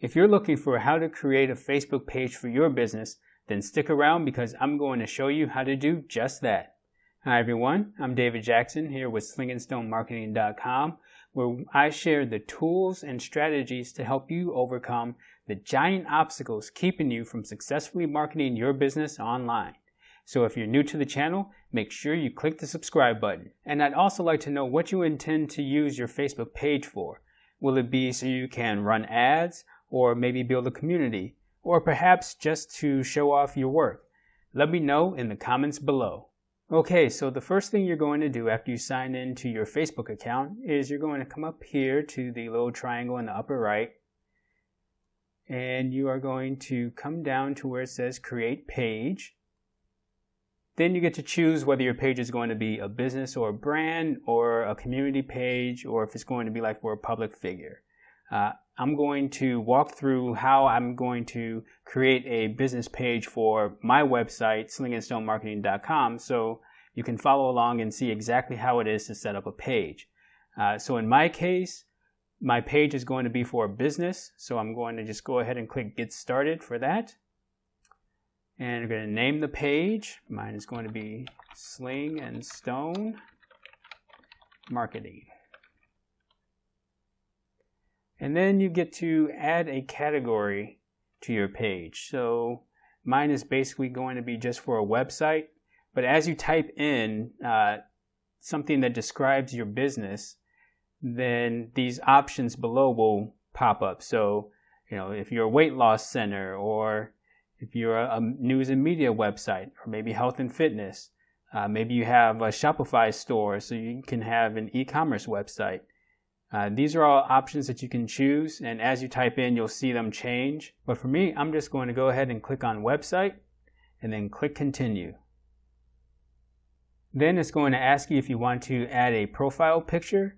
If you're looking for how to create a Facebook page for your business, then stick around because I'm going to show you how to do just that. Hi everyone, I'm David Jackson here with slingandstonemarketing.com, where I share the tools and strategies to help you overcome the giant obstacles keeping you from successfully marketing your business online. So if you're new to the channel, make sure you click the subscribe button. And I'd also like to know what you intend to use your Facebook page for. Will it be so you can run ads, or maybe build a community, or perhaps just to show off your work? Let me know in the comments below. Okay, so the first thing you're going to do after you sign into your Facebook account is you're going to come up here to the little triangle in the upper right, and you are going to come down to where it says Create Page. Then you get to choose whether your page is going to be a business or a brand, or a community page, or if it's going to be like for a public figure. I'm going to walk through how I'm going to create a business page for my website, slingandstonemarketing.com, so you can follow along and see exactly how it is to set up a page. So in my case, my page is going to be for a business, so I'm going to just go ahead and click Get Started for that. And I'm going to name the page. Mine is going to be Sling and Stone Marketing. And then you get to add a category to your page. So mine is basically going to be just for a website. But as you type in something that describes your business, then these options below will pop up. So, if you're a weight loss center, or if you're a news and media website, or maybe health and fitness, maybe you have a Shopify store, so you can have an e-commerce website. These are all options that you can choose, and as you type in, you'll see them change. But for me, I'm just going to go ahead and click on Website, and then click Continue. Then it's going to ask you if you want to add a profile picture.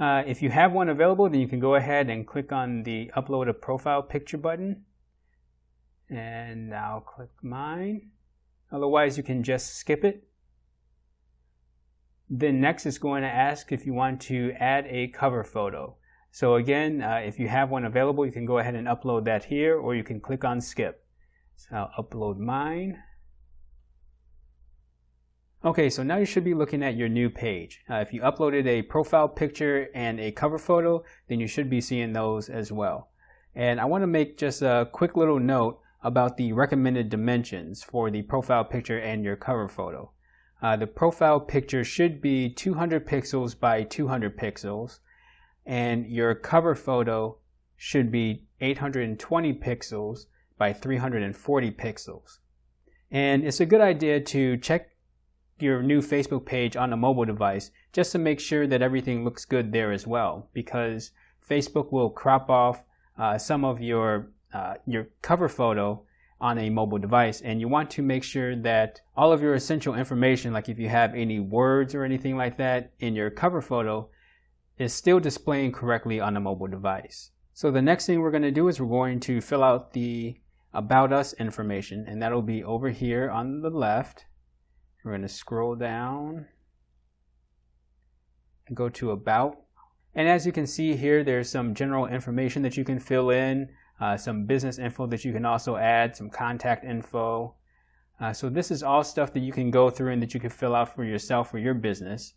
If you have one available, then you can go ahead and click on the Upload a Profile Picture button. And I'll click mine. Otherwise, you can just skip it. Then next it's going to ask if you want to add a cover photo. So again, if you have one available, you can go ahead and upload that here, or you can click on skip. So I'll upload mine. Okay, so now you should be looking at your new page. If you uploaded a profile picture and a cover photo, then you should be seeing those as well. And I want to make just a quick little note about the recommended dimensions for the profile picture and your cover photo. The profile picture should be 200 pixels by 200 pixels, and your cover photo should be 820 pixels by 340 pixels. And it's a good idea to check your new Facebook page on a mobile device just to make sure that everything looks good there as well, because Facebook will crop off some of your cover photo on a mobile device, and you want to make sure that all of your essential information, like if you have any words or anything like that in your cover photo, is still displaying correctly on a mobile device. So the next thing we're going to do is we're going to fill out the About Us information, and that'll be over here on the left. We're going to scroll down and go to About. And as you can see here, there's some general information that you can fill in, some business info that you can also add, some contact info. So this is all stuff that you can go through and that you can fill out for yourself or your business.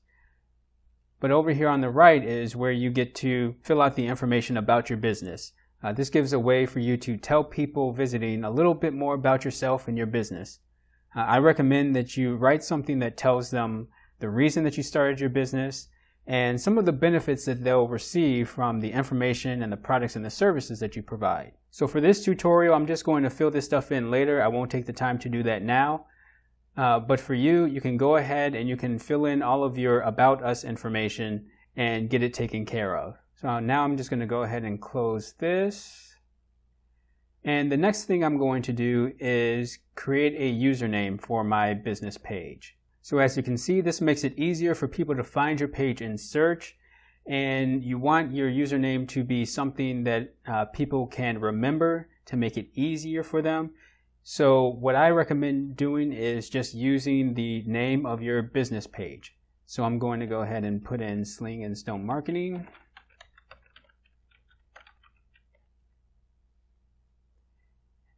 But over here on the right is where you get to fill out the information about your business. This gives a way for you to tell people visiting a little bit more about yourself and your business. I recommend that you write something that tells them the reason that you started your business, and some of the benefits that they'll receive from the information and the products and the services that you provide. So for this tutorial, I'm just going to fill this stuff in later. I won't take the time to do that now. But for you, you can go ahead and you can fill in all of your About Us information and get it taken care of. So now I'm just going to go ahead and close this. And the next thing I'm going to do is create a username for my business page. So as you can see, this makes it easier for people to find your page in search, and you want your username to be something that people can remember to make it easier for them. So what I recommend doing is just using the name of your business page. So I'm going to go ahead and put in Sling and Stone Marketing.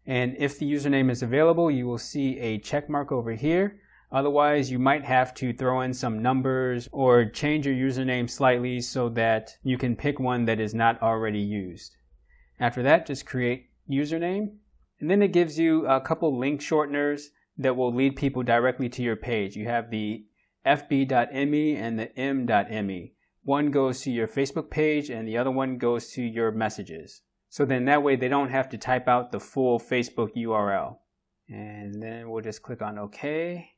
And if the username is available, you will see a check mark over here. Otherwise, you might have to throw in some numbers or change your username slightly so that you can pick one that is not already used. After that, just create username. And then it gives you a couple link shorteners that will lead people directly to your page. You have the fb.me and the m.me. One goes to your Facebook page and the other one goes to your messages. So then that way they don't have to type out the full Facebook URL. And then we'll just click on OK.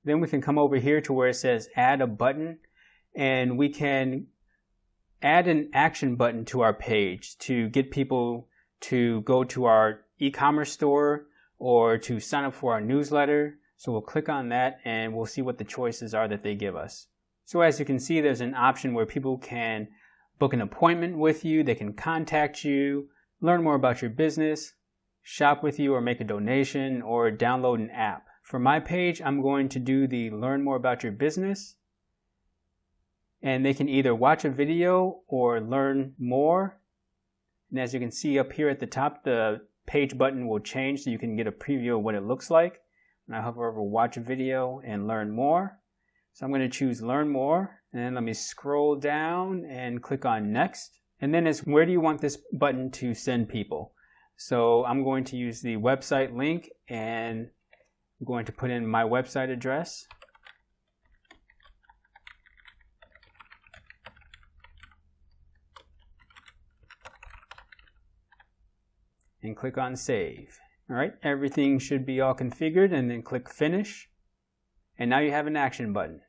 Then we can come over here to where it says add a button, and we can add an action button to our page to get people to go to our e-commerce store or to sign up for our newsletter. So we'll click on that and we'll see what the choices are that they give us. So as you can see, there's an option where people can book an appointment with you, they can contact you, learn more about your business, shop with you or make a donation, or download an app. For my page, I'm going to do the learn more about your business. And they can either watch a video or learn more. And as you can see up here at the top, the page button will change so you can get a preview of what it looks like. And I hover over watch a video and learn more. So I'm going to choose learn more. And then let me scroll down and click on next. And then it's where do you want this button to send people? So I'm going to use the website link, and I'm going to put in my website address. And click on save. All right, everything should be all configured, and then click finish. And now you have an action button.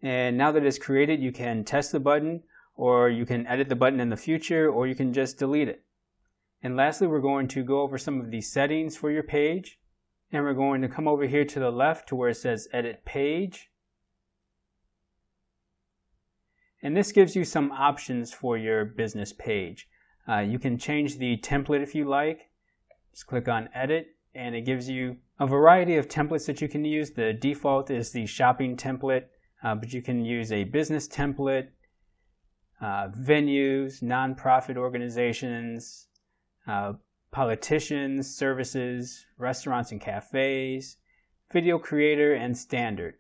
And now that it's created, you can test the button, or you can edit the button in the future, or you can just delete it. And lastly, we're going to go over some of the settings for your page. And we're going to come over here to the left to where it says edit page. And this gives you some options for your business page. You can change the template if you like. Just click on edit, and it gives you a variety of templates that you can use. The default is the shopping template, but you can use a business template, venues, nonprofit organizations, politicians, services, restaurants and cafes, video creator, and standard.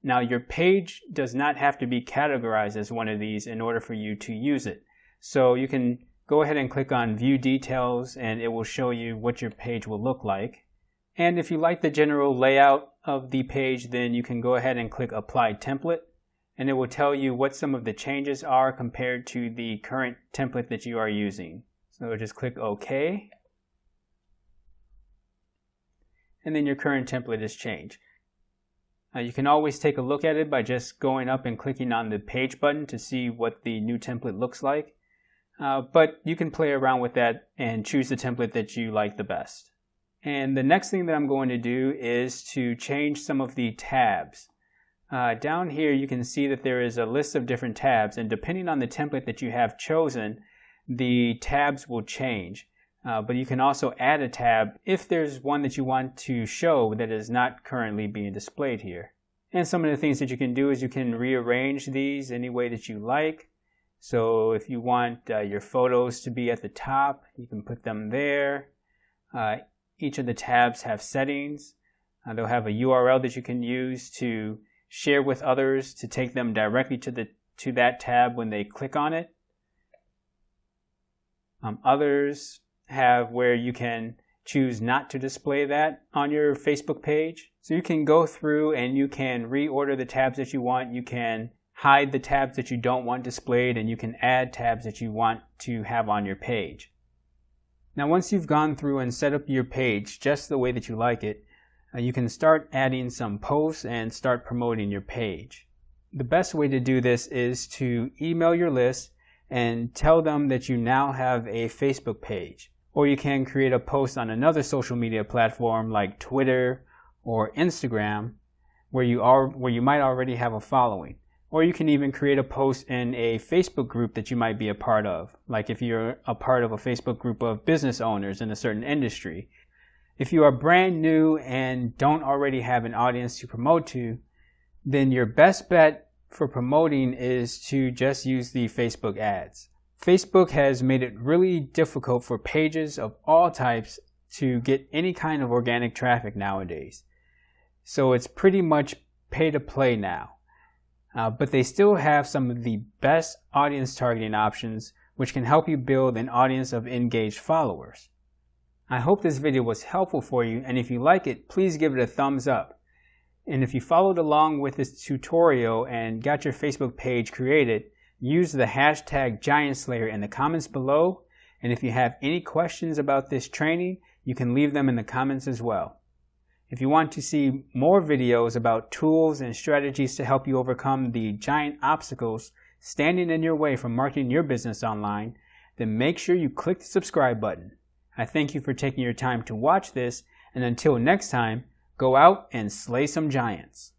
Now your page does not have to be categorized as one of these in order for you to use it. So you can go ahead and click on view details, and it will show you what your page will look like. And if you like the general layout of the page, then you can go ahead and click apply template, and it will tell you what some of the changes are compared to the current template that you are using. So just click OK. And then your current template is changed. You can always take a look at it by just going up and clicking on the page button to see what the new template looks like. But you can play around with that and choose the template that you like the best. And the next thing that I'm going to do is to change some of the tabs. Down here you can see that there is a list of different tabs, and depending on the template that you have chosen, the tabs will change. But you can also add a tab if there's one that you want to show that is not currently being displayed here. And some of the things that you can do is you can rearrange these any way that you like. So if you want your photos to be at the top, you can put them there. Each of the tabs have settings. They'll have a URL that you can use to share with others to take them directly to that tab when they click on it. Others have where you can choose not to display that on your Facebook page. So you can go through and you can reorder the tabs that you want. You can hide the tabs that you don't want displayed, and you can add tabs that you want to have on your page. Now once you've gone through and set up your page just the way that you like it, you can start adding some posts and start promoting your page. The best way to do this is to email your list and tell them that you now have a Facebook page. Or you can create a post on another social media platform like Twitter or Instagram where you might already have a following. Or you can even create a post in a Facebook group that you might be a part of, like if you're a part of a Facebook group of business owners in a certain industry. If you are brand new and don't already have an audience to promote to, then your best bet for promoting is to just use the Facebook ads. Facebook has made it really difficult for pages of all types to get any kind of organic traffic nowadays. So it's pretty much pay to play now. But they still have some of the best audience targeting options, which can help you build an audience of engaged followers. I hope this video was helpful for you, and if you like it, please give it a thumbs up. And if you followed along with this tutorial and got your Facebook page created, use the hashtag GiantSlayer in the comments below. And if you have any questions about this training, you can leave them in the comments as well. If you want to see more videos about tools and strategies to help you overcome the giant obstacles standing in your way from marketing your business online, then make sure you click the subscribe button. I thank you for taking your time to watch this, and until next time, go out and slay some giants.